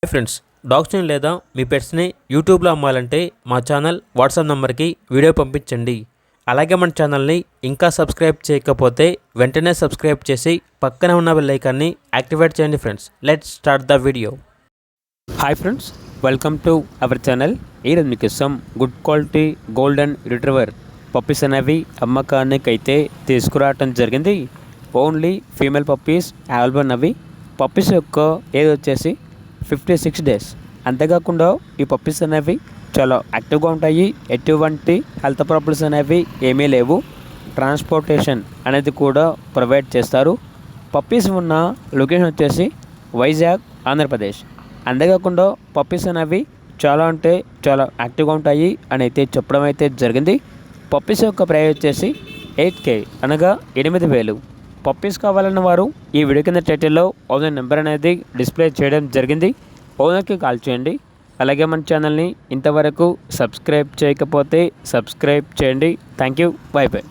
Hi friends, డాగ్స్ని లేదా మీ పెట్స్ని యూట్యూబ్లో అమ్మాలంటే మా ఛానల్ వాట్సాప్ నెంబర్కి వీడియో పంపించండి. అలాగే మన ఛానల్ని ఇంకా సబ్స్క్రైబ్ చేయకపోతే వెంటనే సబ్స్క్రైబ్ చేసి పక్కనే ఉన్న బెల్ ఐకాన్ని యాక్టివేట్ చేయండి. Friends, let's start the video. Hi friends, welcome to our channel. ఈరోజు మీకోసం good quality golden retriever puppies అనేవి అమ్మకానికి అయితే తీసుకురావటం జరిగింది. ఓన్లీ ఫీమేల్ పప్పీస్ అవైలబుల్ అవి. పప్పీస్ యొక్క ఏజ్ వచ్చేసి 56 days. అంతేకాకుండా ఈ పప్పీస్ అనేవి చాలా యాక్టివ్గా ఉంటాయి. ఎటువంటి హెల్త్ ప్రాబ్లమ్స్ అనేవి ఏమీ లేవు. ట్రాన్స్పోర్టేషన్ అనేది కూడా ప్రొవైడ్ చేస్తారు. పప్పీస్ ఉన్న లొకేషన్ వచ్చేసి వైజాగ్, ఆంధ్రప్రదేశ్. అంతేకాకుండా పప్పీస్ అనేవి చాలా అంటే చాలా యాక్టివ్గా ఉంటాయి అని అయితే చెప్పడం అయితే జరిగింది. పప్పీస్ యొక్క ప్రైస్ వచ్చేసి 8K అనగా 8,000. పప్పీస్ కావాలన్న వారు ఈ వీడియో కింద టైటిల్లో ఓనర్ నెంబర్ అనేది డిస్ప్లే చేయడం జరిగింది. ఓనర్కి కాల్ చేయండి. అలాగే మన ఛానల్ని ఇంతవరకు సబ్స్క్రైబ్ చేయకపోతే సబ్స్క్రైబ్ చేయండి. Thank you. By by.